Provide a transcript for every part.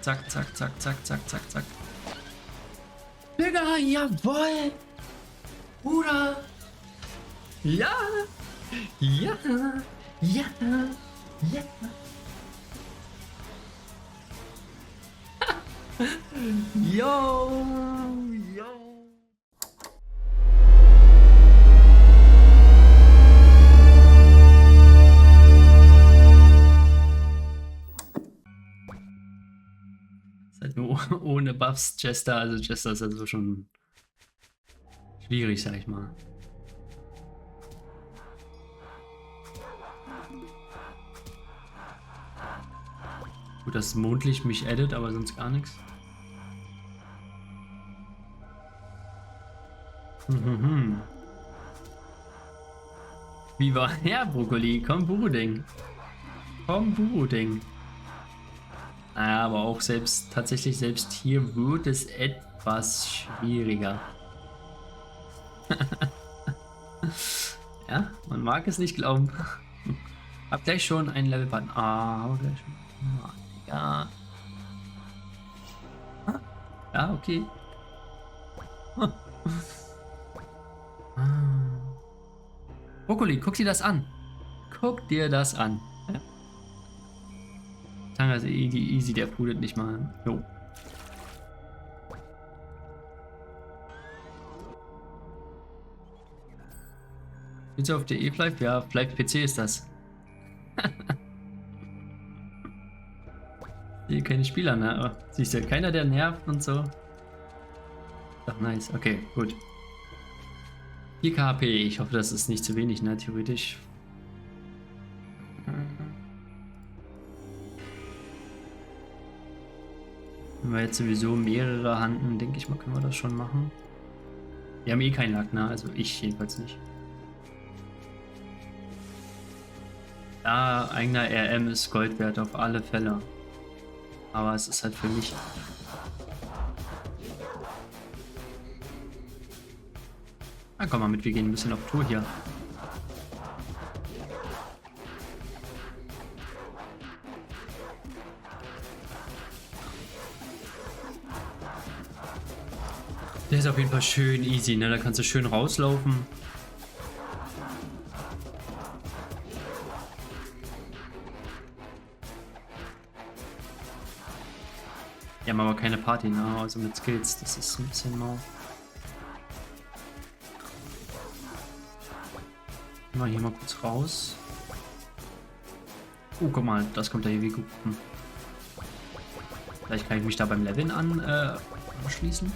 zack, zack, zack, zack, zack, zack, zack. Digga, jawoll! Bruder! Ja! Ja! Ja! Ja! Yo! Yo! Ist halt nur ohne Buffs Jester, also Jester ist also schon schwierig, sag ich mal. Gut, dass Mondlicht mich addet, aber sonst gar nichts. Wie war ja, Brokkoli? Komm, Buruding. Komm, Buruding. Naja, aber auch tatsächlich selbst hier wird es etwas schwieriger. Ja, man mag es nicht glauben. Hab gleich schon ein Level-Button. Ah, gleich schon. Ja. Ja, okay. Brokkoli, guck dir das an. Guck dir das an. Ja. Tanga ist easy, der pudet nicht mal. Jo. Willst du auf der E-Flive? Ja, Flive PC ist das. Hier keine Spieler, ne? Aber siehst du, keiner, der nervt und so. Ach, nice. Okay, gut. 4 KP. Ich hoffe, das ist nicht zu wenig, ne? Theoretisch. Wenn wir jetzt sowieso mehrere Handen, denke ich mal, können wir das schon machen. Wir haben eh keinen Lack, ne? Also ich jedenfalls nicht. Ja, eigener RM ist Gold wert auf alle Fälle. Aber es ist halt für mich. Na komm mal mit, wir gehen ein bisschen auf Tour hier. Der ist auf jeden Fall schön easy, ne? Da kannst du schön rauslaufen. Wir haben aber keine Party, ne? Also mit Skills, das ist ein bisschen mau. Mal hier mal kurz raus. Oh, guck mal, das kommt da hier wie gut. Vielleicht kann ich mich da beim Leveln anschließen.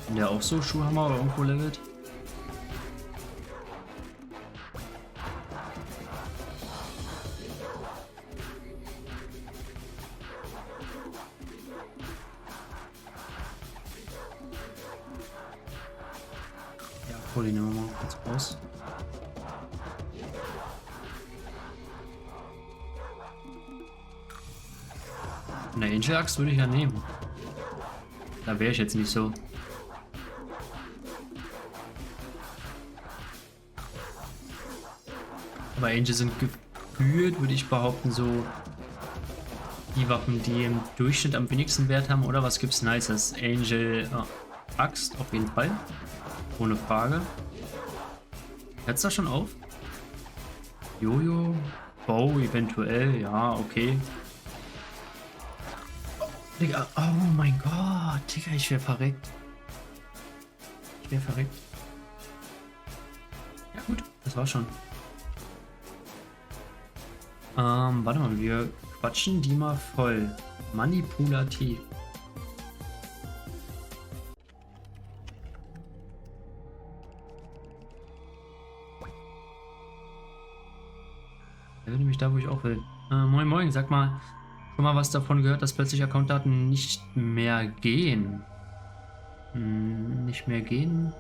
Wenn der auch so Schuhhammer oder irgendwo levelt. Ja, hol ihn immer mal kurz raus. Eine Angel Axe würde ich ja nehmen. Da wäre ich jetzt nicht so. Aber Angel sind gefühlt, würde ich behaupten, so die Waffen, die im Durchschnitt am wenigsten Wert haben. Oder was gibt's Nices? Angel Axt auf jeden Fall. Ohne Frage. Hört's da schon auf? Jojo. Bow eventuell. Ja, okay. Digga, oh mein Gott, Digga, ich wäre verreckt. Ich wäre verreckt. Ja gut, das war schon. Warte mal, wir quatschen die mal voll. Manipulativ. Er will nämlich da, wo ich auch will. Moin moin, sag mal. Schon mal was davon gehört, dass plötzlich Accountdaten nicht mehr gehen? Nicht mehr gehen?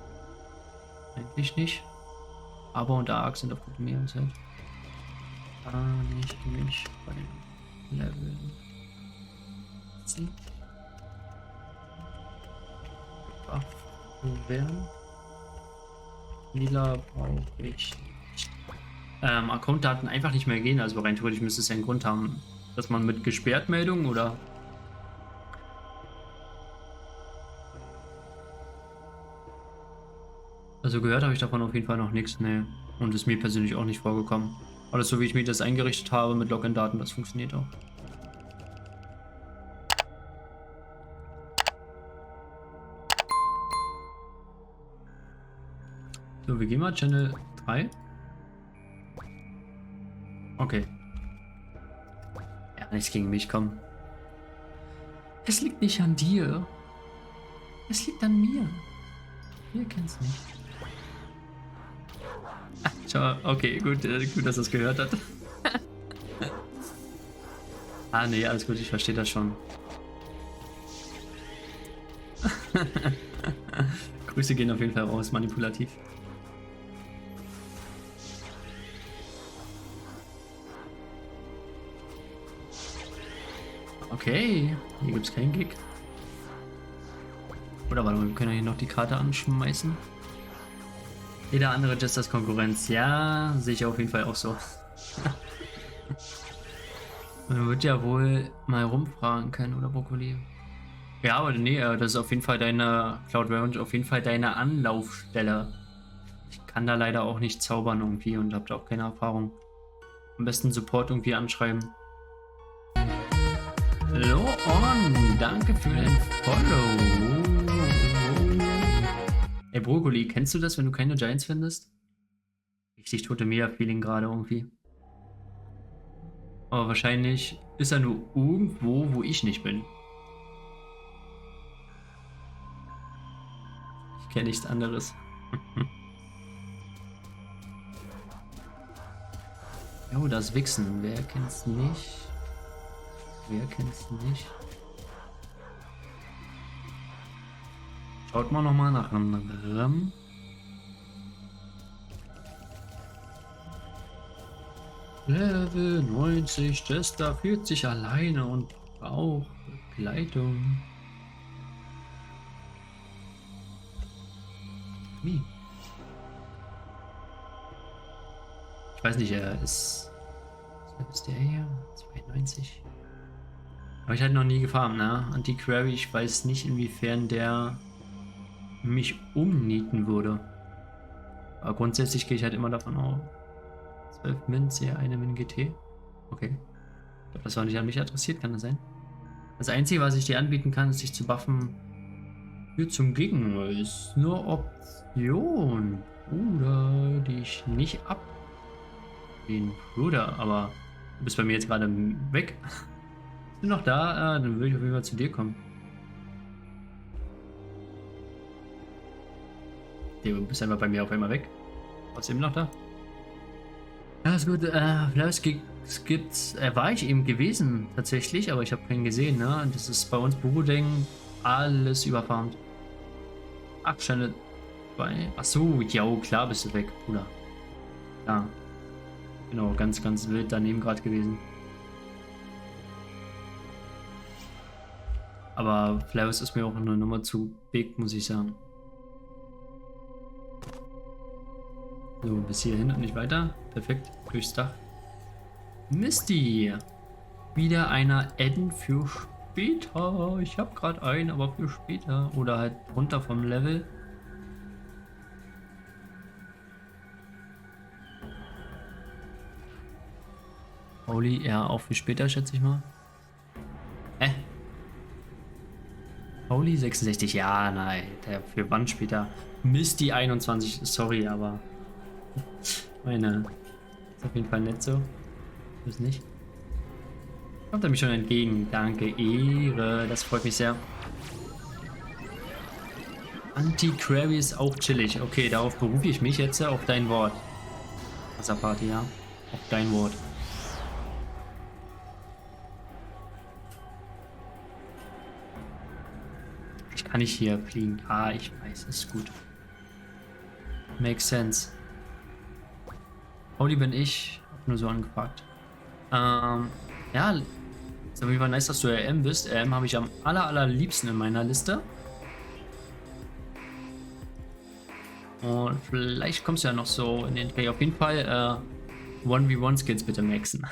Eigentlich nicht. Aber und ARC sind auf gute Mehrheit. Nicht mich bei den Leveln. Buff werden. Lila brauche ich nicht. Accountdaten einfach nicht mehr gehen. Also rein theoretisch müsste es ja einen Grund haben, dass man mit gesperrt Meldungen oder... Also gehört habe ich davon auf jeden Fall noch nichts, ne. Und ist mir persönlich auch nicht vorgekommen. Alles so wie ich mir das eingerichtet habe mit Login-Daten, das funktioniert auch. So, wir gehen mal Channel 3. Okay. Ja, nichts gegen mich, komm. Es liegt nicht an dir. Es liegt an mir. Wir kennen's nicht. Ah, schau, okay, gut, gut, dass das gehört hat. Ah, nee, alles gut, ich verstehe das schon. Grüße gehen auf jeden Fall raus, manipulativ. Okay, hier gibt es keinen Gig. Oder warte mal, wir können hier noch die Karte anschmeißen. Jeder andere Jesters Konkurrenz. Ja, sehe ich auf jeden Fall auch so. Man wird ja wohl mal rumfragen können, oder Brokkoli? Ja, aber nee, das ist auf jeden Fall deine Cloud Range, auf jeden Fall deine Anlaufstelle. Ich kann da leider auch nicht zaubern irgendwie und habe da auch keine Erfahrung. Am besten Support irgendwie anschreiben. Hallo on, danke für den Follow. Ey Brokkoli, kennst du das, wenn du keine Giants findest? Richtig tote Mea-Feeling gerade irgendwie. Aber wahrscheinlich ist er nur irgendwo, wo ich nicht bin. Ich kenne nichts anderes. Jo, das Wichsen. Wer kennt's nicht? Wer kennt's nicht? Schaut mal nochmal nach einem Level 90, Jester fühlt sich alleine und braucht Begleitung. Wie? Ich weiß nicht, er ist... Was ist der hier? 92. Habe ich halt noch nie gefarmt, ne? Antiquary, ich weiß nicht, inwiefern der mich umnieten würde. Aber grundsätzlich gehe ich halt immer davon aus. 12 Min, sehr eine Min GT. Okay. Ich glaube, das war nicht an mich adressiert, kann das sein? Das Einzige, was ich dir anbieten kann, ist dich zu buffen für zum Gegen. Ist nur Option. Oder dich nicht abgehen würde. Aber du bist bei mir jetzt gerade weg. Bist du noch da? Dann würde ich auf jeden Fall zu dir kommen. Du bist einfach bei mir auf einmal weg. Warst du eben noch da? Ja, ist gut. Vielleicht gibt's. War ich eben gewesen, tatsächlich, aber ich habe keinen gesehen, ne? Das ist bei uns Burudeng alles überfarmt. Ach, Channel 2. Achso, ja, klar bist du weg, Bruder. Ja. Genau, ganz, ganz wild daneben gerade gewesen. Aber Flavis ist mir auch eine Nummer zu big, muss ich sagen. So, bis hierhin und nicht weiter. Perfekt, durchs Dach. Misty! Wieder einer Adden für später. Ich habe gerade einen, aber für später. Oder halt runter vom Level. Holy, ja, auch für später, schätze ich mal. Holy 66, ja, nein. Der für wann später? Misty 21, sorry, aber. Meine. Ist auf jeden Fall nett so. Ist nicht. Kommt er mich schon entgegen. Danke, Ehre. Das freut mich sehr. Anti-Query ist auch chillig. Okay, darauf berufe ich mich jetzt auf dein Wort. Wasserparty, ja. Auf dein Wort. Ich kann nicht hier fliegen. Ah, ich weiß, ist gut. Makes sense. Holy bin ich. Hab nur so angefragt. Ja. Ist auf jeden Fall nice, dass du RM bist. RM habe ich am allerliebsten in meiner Liste. Und vielleicht kommst du ja noch so in den Dreh. Auf jeden Fall 1v1-Skills bitte maxen.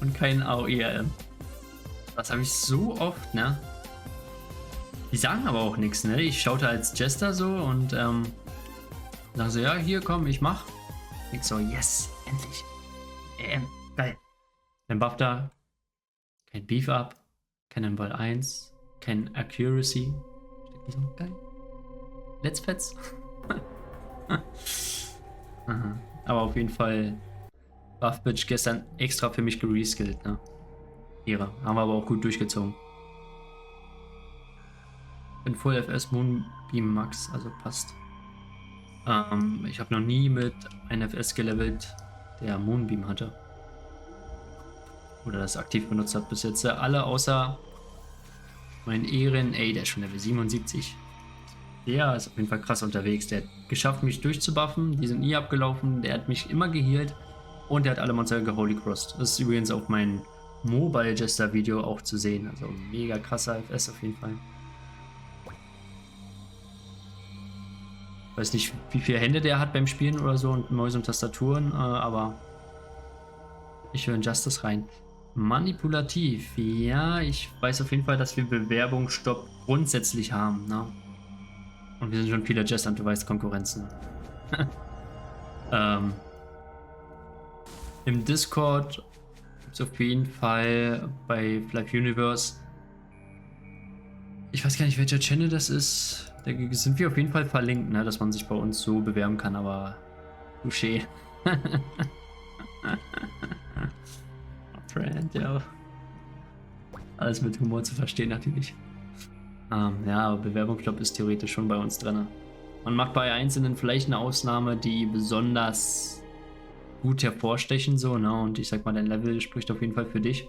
Und kein AOE. Das habe ich so oft, ne? Die sagen aber auch nichts, ne? Ich schaute als Jester so und sagen so, ja, hier komm, ich mach. Ich so, yes, endlich. Geil. Dann Buff da. Kein Beef Up. Cannonball 1. Kein Accuracy. So, geil. Let's Pets. Aber auf jeden Fall Buff Bitch gestern extra für mich gereskillt, ne? Ihre. Haben wir aber auch gut durchgezogen. Bin Full FS Moonbeam Max, also passt. Ich habe noch nie mit einem FS gelevelt, der Moonbeam hatte. Oder das aktiv benutzt hat bis jetzt. Alle außer mein Ehren, ey, der ist schon Level 77. Der ist auf jeden Fall krass unterwegs. Der hat geschafft, mich durchzubuffen. Die sind nie abgelaufen. Der hat mich immer geheilt. Und der hat alle Monster geholy crossed. Das ist übrigens auf meinem Mobile Jester Video auch zu sehen. Also mega krasser FS auf jeden Fall. Ich weiß nicht, wie viele Hände der hat beim Spielen oder so und Mäuse und Tastaturen, aber ich höre in Justice rein. Manipulativ. Ja, ich weiß auf jeden Fall, dass wir Bewerbungsstopp grundsätzlich haben, ne? Und wir sind schon viele Jester und du weißt Konkurrenzen. Im Discord gibt es auf jeden Fall bei Flive Universe. Ich weiß gar nicht, welcher Channel das ist. Da sind wir auf jeden Fall verlinkt, ne, dass man sich bei uns so bewerben kann, aber touché. Friend, ja. Alles mit Humor zu verstehen natürlich. Ja, aber Bewerbungsstopp ist theoretisch schon bei uns drin. Man macht bei Einzelnen vielleicht eine Ausnahme, die besonders gut hervorstechen, so, ne? Und ich sag mal, dein Level spricht auf jeden Fall für dich.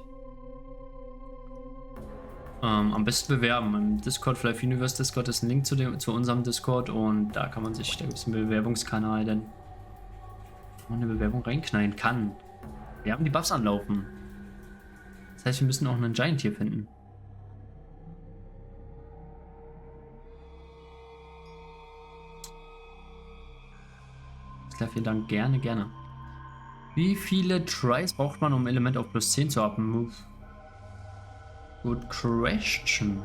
Am besten bewerben. Im Discord, Flive Universe Discord ist ein Link zu unserem Discord und da kann man sich, da gibt es einen Bewerbungskanal, denn man eine Bewerbung reinknallen kann. Wir haben die Buffs anlaufen. Das heißt, wir müssen auch einen Giant hier finden. Klar, vielen Dank. Gerne, gerne. Wie viele Tries braucht man, um Element auf plus 10 zu upen? Move. Good question.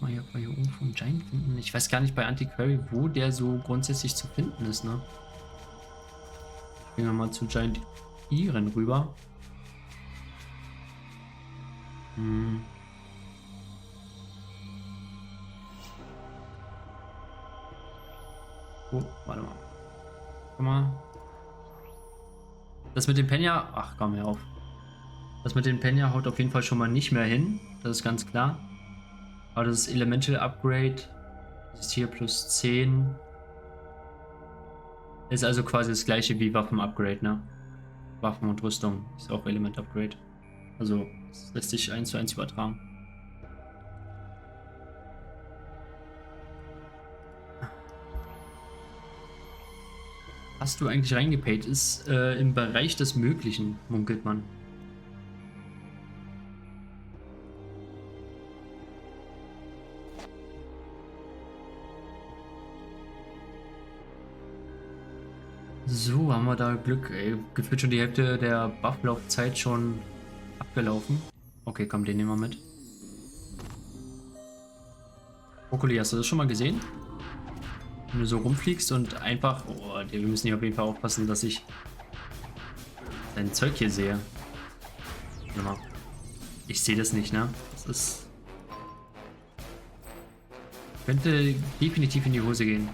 Mal hier oben vom Giant finden. Ich weiß gar nicht bei Antiquary, wo der so grundsätzlich zu finden ist, ne? Gehen wir mal zu Giant Iren rüber. Oh, warte mal. Guck mal. Das mit dem Penya. Ach, komm her auf. Das mit dem Penya haut auf jeden Fall schon mal nicht mehr hin. Das ist ganz klar. Aber das ist Elemental Upgrade. Das ist hier plus 10. Ist also quasi das gleiche wie Waffen Upgrade, ne? Waffen und Rüstung ist auch Element Upgrade. Also, das lässt sich 1:1 übertragen. Hast du eigentlich reingepayt? Ist im Bereich des Möglichen, munkelt man. So, haben wir da Glück. Ey, gefühlt schon die Hälfte der Bufflaufzeit schon abgelaufen. Okay, komm, den nehmen wir mit. Brokkoli, hast du das schon mal gesehen? Wenn du so rumfliegst und einfach... Oh, wir müssen hier auf jeden Fall aufpassen, dass ich dein Zeug hier sehe. Warte mal. Ich sehe das nicht, ne? Das ist... Könnte definitiv in die Hose gehen.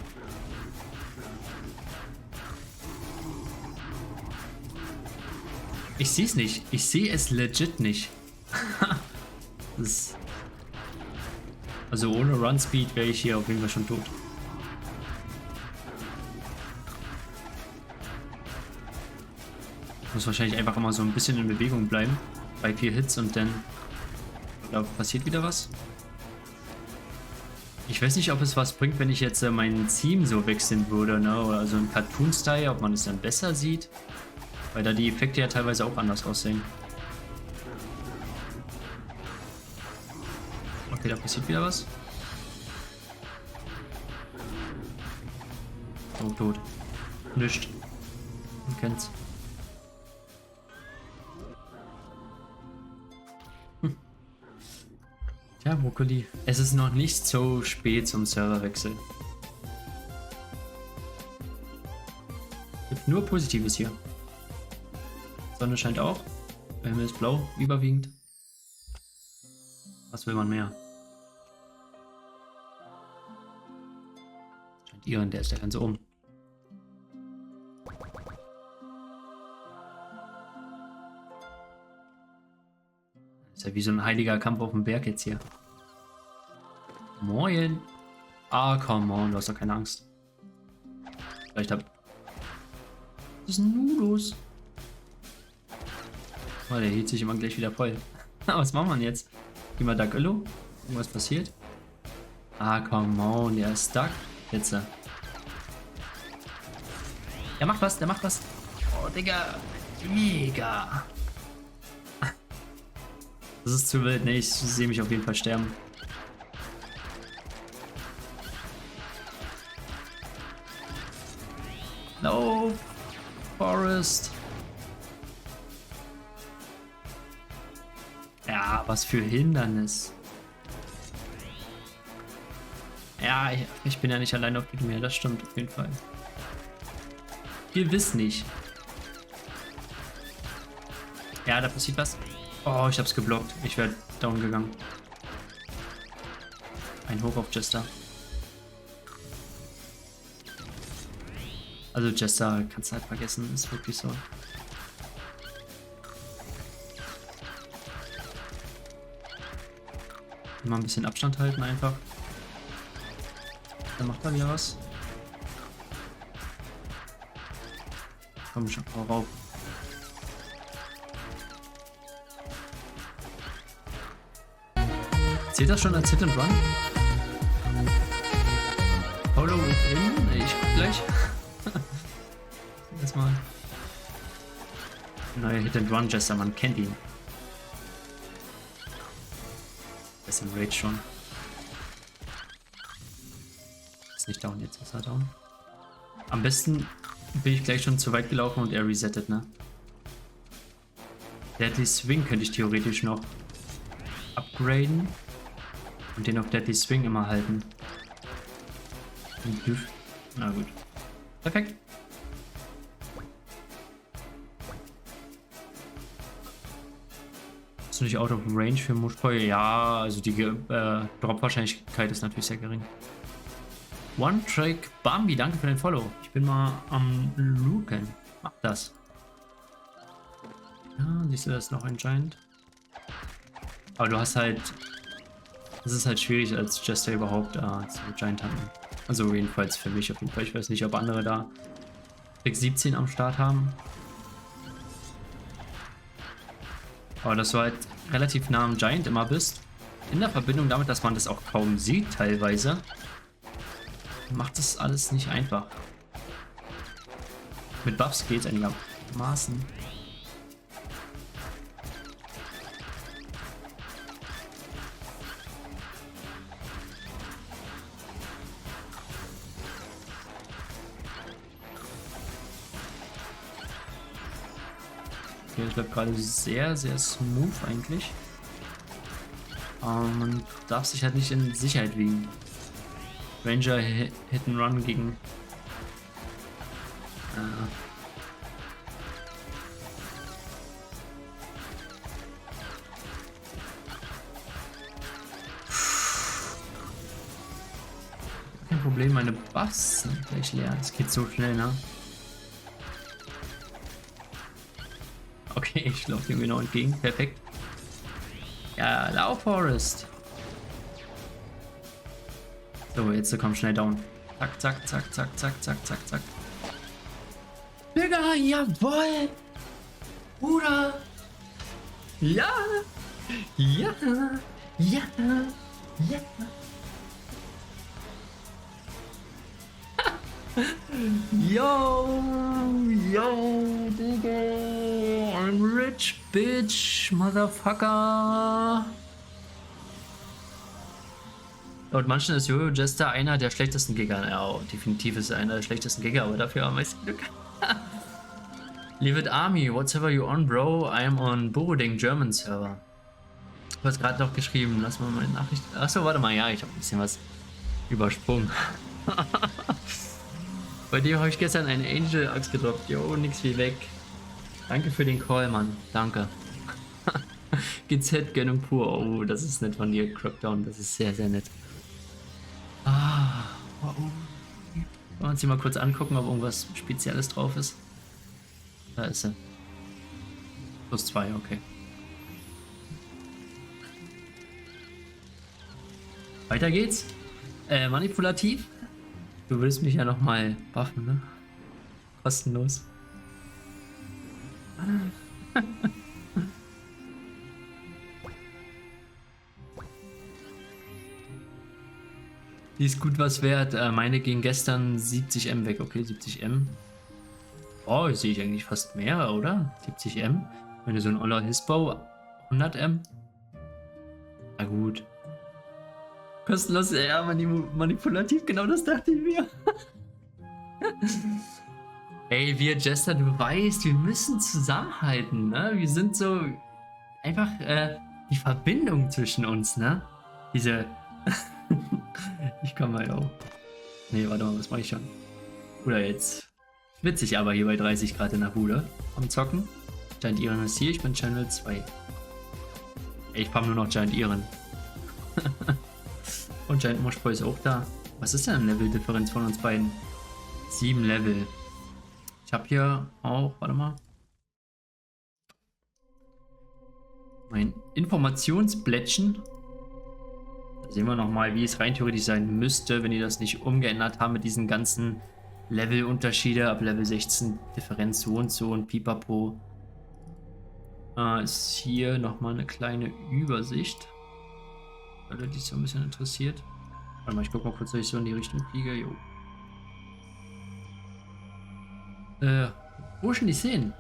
Ich sehe es nicht. Ich sehe es legit nicht. Also ohne Run Speed wäre ich hier auf jeden Fall schon tot. Muss wahrscheinlich einfach immer so ein bisschen in Bewegung bleiben. Bei 4 Hits und dann da passiert wieder was. Ich weiß nicht, ob es was bringt, wenn ich jetzt mein Theme so wechseln würde, ne? Oder so ein Cartoon-Style, ob man es dann besser sieht. Weil da die Effekte ja teilweise auch anders aussehen. Okay, Okay, da passiert wieder was. Oh, tot. Nischt. Man kennt's. Ja, Brokkoli. Es ist noch nicht so spät zum Serverwechsel. Gibt nur Positives hier. Sonne scheint auch. Der Himmel ist blau, überwiegend. Was will man mehr? Scheint Iren, der ist ja ganz oben. Ist ja wie so ein heiliger Kampf auf dem Berg jetzt hier. Moin. Ah, come on, du hast doch keine Angst. Vielleicht hab... Was ist denn nun los? Oh, der hielt sich immer gleich wieder voll. Was machen wir denn jetzt? Gehen wir da Göllo? Irgendwas passiert? Ah, come on, der ist stuck. Jetzt. Der macht was, der macht was. Oh, Digga. Mega. Das ist zu wild, ne? Ich sehe mich auf jeden Fall sterben. No, Forest. Ja, was für Hindernis. Ja, ich bin ja nicht allein auf dem Meer, das stimmt auf jeden Fall. Gewiss nicht. Ja, da passiert was. Oh, ich hab's geblockt. Ich wäre down gegangen. Ein Hoch auf Jester. Also Jester kannst du halt vergessen, ist wirklich so. Mal ein bisschen Abstand halten einfach. Dann macht er wieder was. Komm schon, hau rauf. Zählt das schon als Hit and Run? Follow within? Ich guck gleich. Erstmal. Neuer Hit and Run Jester, man kennt ihn. Ist im Rage schon. Ist nicht down, jetzt ist er down. Am besten bin ich gleich schon zu weit gelaufen und er resettet, ne? Deadly Swing könnte ich theoretisch noch upgraden und den auf Deadly Swing immer halten. Na gut. Perfekt. Bist du nicht out of range für Muschkoi? Ja, also die Drop-Wahrscheinlichkeit ist natürlich sehr gering. One Trick Bambi, danke für den Follow. Ich bin mal am Luken. Mach das. Ja, siehst du, das ist noch ein Giant. Aber du hast halt... Es ist halt schwierig als Jester überhaupt zu Giant handeln. Also jedenfalls für mich auf jeden Fall. Ich weiß nicht, ob andere da Trick 17 am Start haben. Aber dass du halt relativ nah am Giant immer bist, in der Verbindung damit, dass man das auch kaum sieht teilweise, macht das alles nicht einfach. Mit Buffs geht es einigermaßen. Okay, ich glaube gerade sehr, sehr smooth eigentlich. Aber man darf sich halt nicht in Sicherheit wiegen. Ranger Hit and Run gegen kein Problem, meine Buffs sind gleich leer. Es geht so schnell, ne? Okay, ich laufe dem genau entgegen. Perfekt. Ja, lauf, Forest. So, jetzt komm schnell down. Zack, zack, zack, zack, zack, zack, zack, zack. Digga, jawoll! Bruder! Ja! Ja! Ja! Ja! Yo! Yo, Digga! I'm rich, bitch, motherfucker! Laut manchen ist Jojo Jester einer der schlechtesten Gegner. Ja, definitiv ist er einer der schlechtesten Gegner, aber dafür am meisten Glück. Leave it Army, whatever you on, bro. I'm on Boroding German Server. Du hast gerade noch geschrieben, lass mal meine Nachricht. Achso, warte mal, ja, ich habe ein bisschen was übersprungen. Bei dir habe ich gestern eine Angel Axe gedroppt. Jo, nix wie weg. Danke für den Call, Mann. Danke. GZ, Gönnung pur. Oh, das ist nett von dir, Crackdown. Das ist sehr, sehr nett. Ah, wow. Wollen wir uns hier mal kurz angucken, ob irgendwas Spezielles drauf ist. Da ist er. +2, okay. Weiter geht's. Manipulativ. Du willst mich ja nochmal buffen, ne? Kostenlos. Die ist gut was wert. Meine ging gestern 70M weg. Okay, 70M. Oh, sehe ich eigentlich fast mehr, oder? 70M. Wenn du so ein Oller Hisbau 100M. Na gut. Kostenlos, ja, manipulativ, genau das dachte ich mir. Ey, wir Jester, du weißt, wir müssen zusammenhalten, ne? Wir sind so einfach die Verbindung zwischen uns, ne? Diese... Ich kann mal auch. Nee, warte mal, was mache ich schon? Oder jetzt. Witzig aber hier bei 30 Grad in der Bude. Am Zocken. Giant Iron ist hier, ich bin Channel 2. Ey, ich farm nur noch Giant Iron. Und Giant Moshboy ist auch da. Was ist denn eine Level-Differenz von uns beiden? 7 Level. Ich habe hier auch, warte mal. Mein Informationsblättchen. Da sehen wir nochmal, wie es rein theoretisch sein müsste, wenn die das nicht umgeändert haben mit diesen ganzen Level-Unterschiede. Ab Level 16 Differenz so und pipapo. Ist hier nochmal eine kleine Übersicht. Weil die so ein bisschen interessiert. Warte mal, ich guck mal kurz, ob ich so in die Richtung fliege. Jo. Wo schon die Szenen?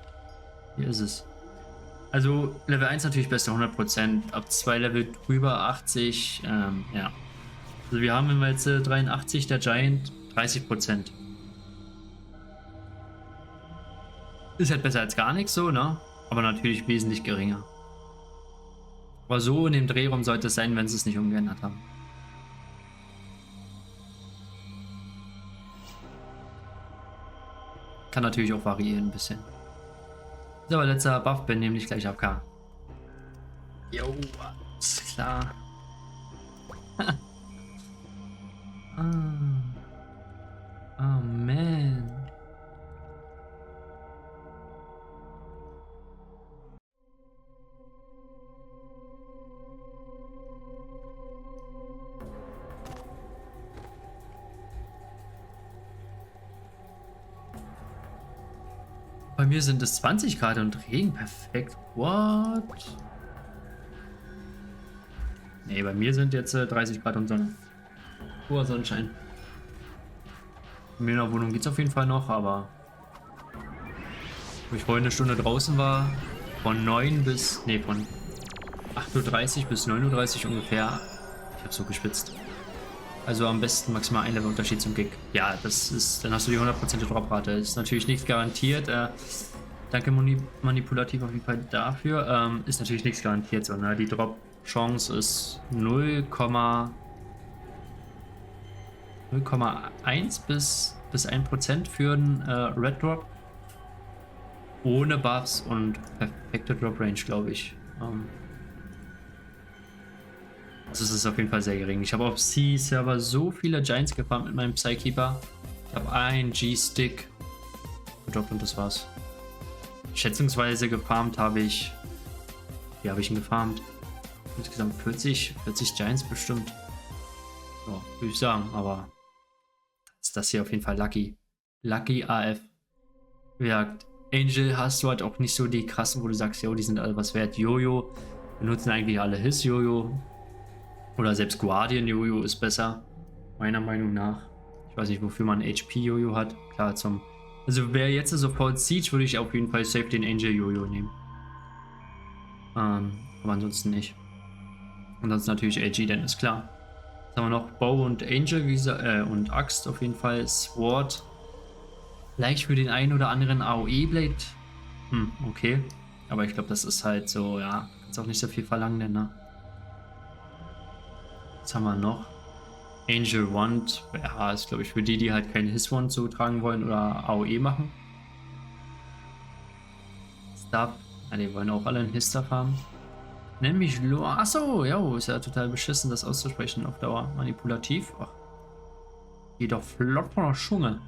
Hier ist es. Also Level 1 natürlich beste 100%, ab 2 Level drüber 80, ja. Also wir haben jetzt 83, der Giant 30%. Ist halt besser als gar nichts so, ne? Aber natürlich wesentlich geringer. Aber so in dem Drehraum sollte es sein, wenn sie es nicht umgeändert haben. Kann natürlich auch variieren ein bisschen. So, aber letzter Buff, bin nämlich gleich AFK. Jo, alles klar. Oh man. Bei mir sind es 20 Grad und Regen. Perfekt. What? Nee, bei mir sind jetzt 30 Grad und Sonne. Hoher Sonnenschein. In meiner Wohnung geht es auf jeden Fall noch, aber wo ich vorhin eine Stunde draußen war, von 9 bis, nee, von 8:30 Uhr bis 9:30 Uhr ungefähr. Ich habe so geschwitzt. Also am besten maximal ein Level Unterschied zum Gig. Ja, das ist, dann hast du die 100% Droprate. Ist natürlich nichts garantiert. Danke manipulativ auf jeden Fall dafür. Ist natürlich nichts garantiert. So, ne? Die Drop-Chance ist 0,1 bis 1% für einen Red Drop. Ohne Buffs und perfekte Drop Range, glaube ich. Also es ist auf jeden Fall sehr gering. Ich habe auf C-Server so viele Giants gefarmt mit meinem Psykeeper. Ich habe einen G-Stick gedroppt und das war's. Schätzungsweise gefarmt habe ich... Wie habe ich ihn gefarmt? Insgesamt 40 Giants bestimmt. Ja, würde ich sagen, aber ist das hier auf jeden Fall lucky. Lucky AF. Wie gesagt, Angel hast du halt auch nicht so die krassen, wo du sagst, jo, die sind alle was wert. Jojo benutzen eigentlich alle His Jojo. Oder selbst Guardian Jojo ist besser, meiner Meinung nach. Ich weiß nicht, wofür man HP Jojo hat. Klar, also wer jetzt sofort Siege, würde ich auf jeden Fall safe den Angel Jojo nehmen. Aber ansonsten nicht. Ansonsten natürlich AG, denn ist klar. Was haben wir noch? Bow und Angel, wie gesagt, und Axt auf jeden Fall. Sword. Vielleicht für den einen oder anderen AOE-Blade. Okay. Aber ich glaube, das ist halt so, ja, kannst auch nicht so viel verlangen, denn, ne? Was haben wir noch? Angel Wand. Ja, ist, glaube ich, für die, die halt keine His-Wand so tragen wollen oder AOE machen. Stuff. Ja, die wollen auch alle einen His-Stuff haben. Nenn mich Lo. Achso, ja, ist ja total beschissen, das auszusprechen auf Dauer. Manipulativ. Ach, geht doch flott von der Schunge.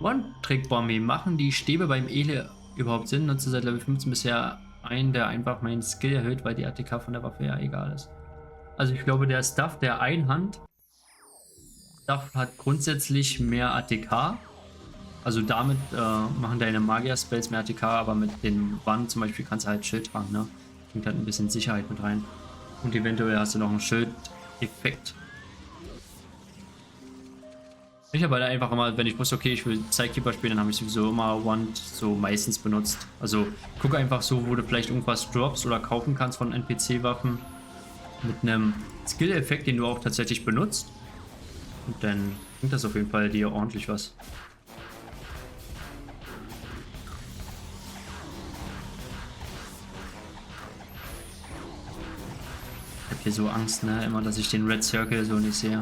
One-Trick-Bombe. Machen die Stäbe beim Ele überhaupt Sinn? Nutze seit Level 15 bisher einen, der einfach meinen Skill erhöht, weil die ATK von der Waffe ja egal ist. Also ich glaube, der Stuff der Einhand Stuff hat grundsätzlich mehr ATK. Also damit machen deine Magier-Spells mehr ATK, aber mit den Wannen zum Beispiel kannst du halt Schild tragen, ne? Bringt halt ein bisschen Sicherheit mit rein. Und eventuell hast du noch einen Schild-Effekt. Ich habe halt einfach immer, wenn ich wusste, okay, ich will Sidekeeper spielen, dann habe ich sowieso immer Wand so meistens benutzt. Also guck einfach so, wo du vielleicht irgendwas drops oder kaufen kannst von NPC-Waffen mit einem Skill-Effekt, den du auch tatsächlich benutzt. Und dann bringt das auf jeden Fall dir ordentlich was. Ich hab hier so Angst, ne, immer, dass ich den Red Circle so nicht sehe.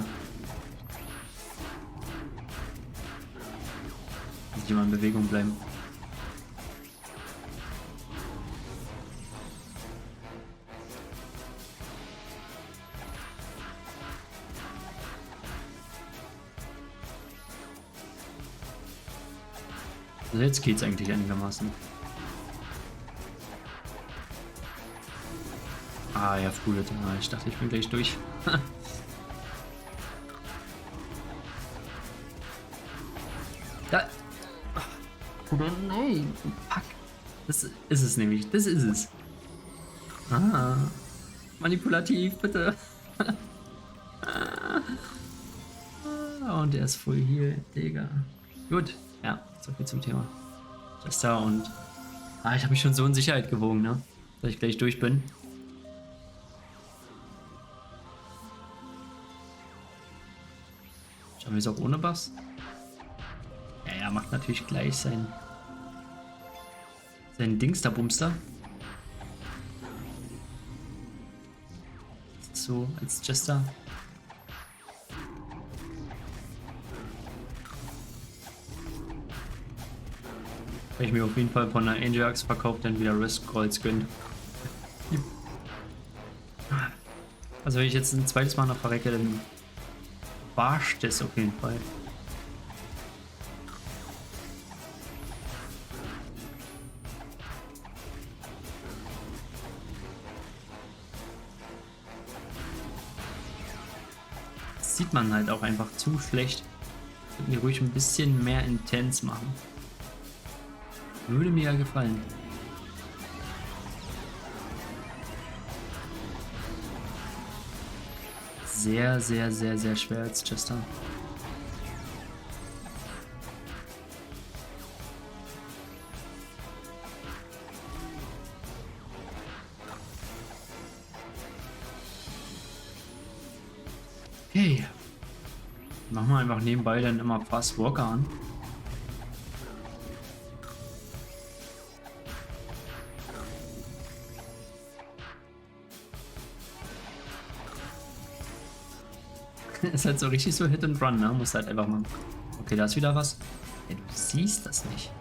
Muss ich immer in Bewegung bleiben. Also jetzt geht's eigentlich einigermaßen. Ah ja, früher. Ich dachte, ich bin gleich durch. Da. Oder nein. Pack. Das ist es nämlich. Das ist es. Ah. Manipulativ, bitte. Und er ist voll hier, Digga. Gut. Ja, so viel zum Thema. Jester und. Ich habe mich schon so in Sicherheit gewogen, ne? Dass ich gleich durch bin. Schauen wir es auch ohne Bass. Ja, er macht natürlich gleich sein Dingster-Bumster. So, als Jester. Wenn ich mir auf jeden Fall von der Angel Axe verkaufe, dann wieder Risk Rolls gönnt. Also wenn ich jetzt ein zweites Mal noch verrecke, dann warscht es auf jeden Fall. Das sieht man halt auch einfach zu schlecht. Könnten die ruhig ein bisschen mehr intens machen. Würde mir ja gefallen. Sehr, sehr, sehr, sehr schwer als Chester. Okay. Machen wir einfach nebenbei dann immer Fast Walker an. Ist halt so richtig so Hit and Run, ne? Muss halt einfach machen. Okay, da ist wieder was. Ja, du siehst das nicht.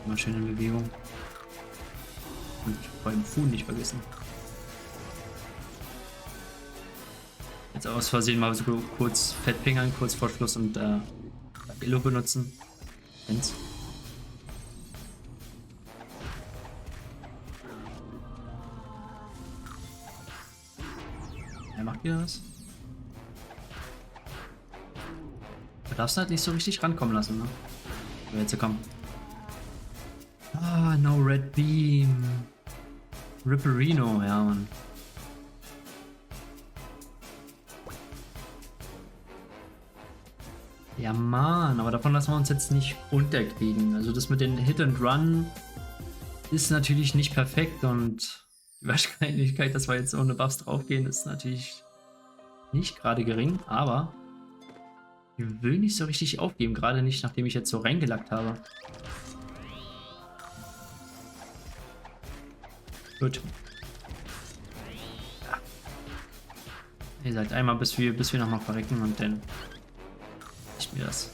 Immer schön in Bewegung. Und beim Fuß nicht vergessen. Jetzt aus Versehen mal so kurz Fettpingern, kurz vor Schluss und Illo benutzen. Wenn's. Er macht wieder was. Du darfst halt nicht so richtig rankommen lassen, ne? So, jetzt komm. No Red Beam. Ripperino, ja, Mann. Ja, Mann, aber davon lassen wir uns jetzt nicht unterkriegen. Also das mit den Hit and Run ist natürlich nicht perfekt und die Wahrscheinlichkeit, dass wir jetzt ohne Buffs draufgehen, ist natürlich nicht gerade gering, aber ich will nicht so richtig aufgeben, gerade nicht, nachdem ich jetzt so reingelackt habe. Gut. Ja. Ihr seid einmal, bis wir nochmal verrecken und dann ich mir das.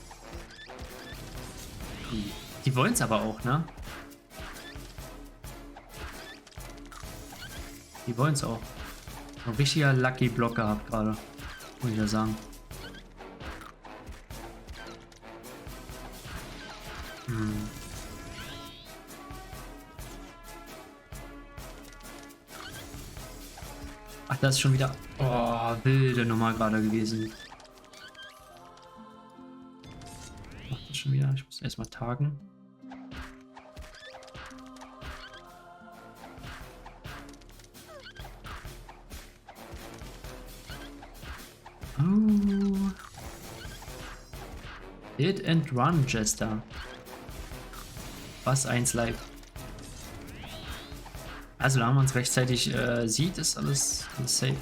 Die wollen es aber auch, ne? Die wollen es auch. Ein richtiger Lucky Block gehabt gerade, muss ich ja sagen. Ach, das ist schon wieder... Oh, wilde Nummer gerade gewesen. Macht das schon wieder? Ich muss erstmal tagen. Oh. Hit and Run, Jester. Was eins live. Also, da man es rechtzeitig sieht, ist alles safe.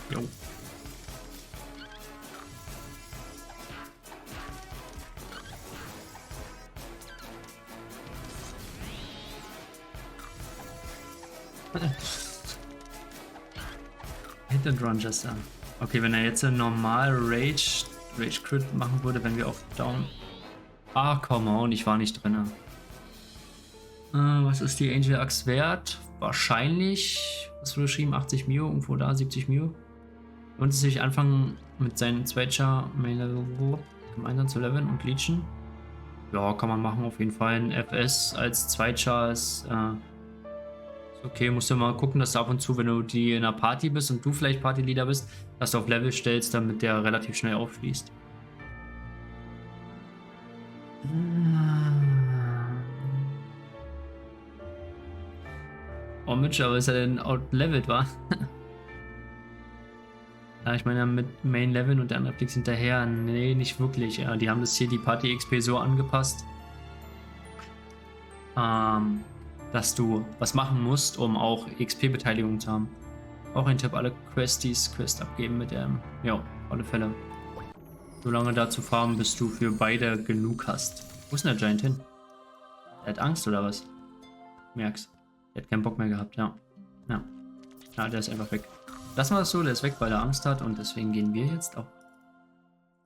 Jo. Hit and Run Jester. Okay, wenn er jetzt ein normal Rage Crit machen würde, wenn wir auf Down. Ah, come on, ich war nicht drin. Was ist die Angel Axe wert? Wahrscheinlich, was wurde geschrieben? 80 Mio, irgendwo da, 70 Mio. Und es sich anfangen mit seinen Zweitchar Main Level gemeinsam zu leveln und leechen. Ja, kann man machen, auf jeden Fall. Ein FS als Zweitchar ist okay, musst du mal gucken, dass du ab und zu, wenn du die in einer Party bist und du vielleicht Partyleader bist, dass du auf Level stellst, damit der relativ schnell aufschließt. Oh Mensch, aber ist er denn outlevelt, wa? Ja, ich meine, mit Main Leveln und der andere Klicks hinterher, nee, nicht wirklich. Ja, die haben das hier, die Party XP so angepasst, dass du was machen musst, um auch XP-Beteiligung zu haben. Auch ein Tipp, alle Questies Quest abgeben mit dem, ja, auf alle Fälle. So lange da zu farmen, bis du für beide genug hast. Wo ist denn der Giant hin? Der hat Angst oder was? Merk's. Der hat keinen Bock mehr gehabt, ja. Ja, der ist einfach weg. Lassen wir das so, der ist weg, weil er Angst hat und deswegen gehen wir jetzt auch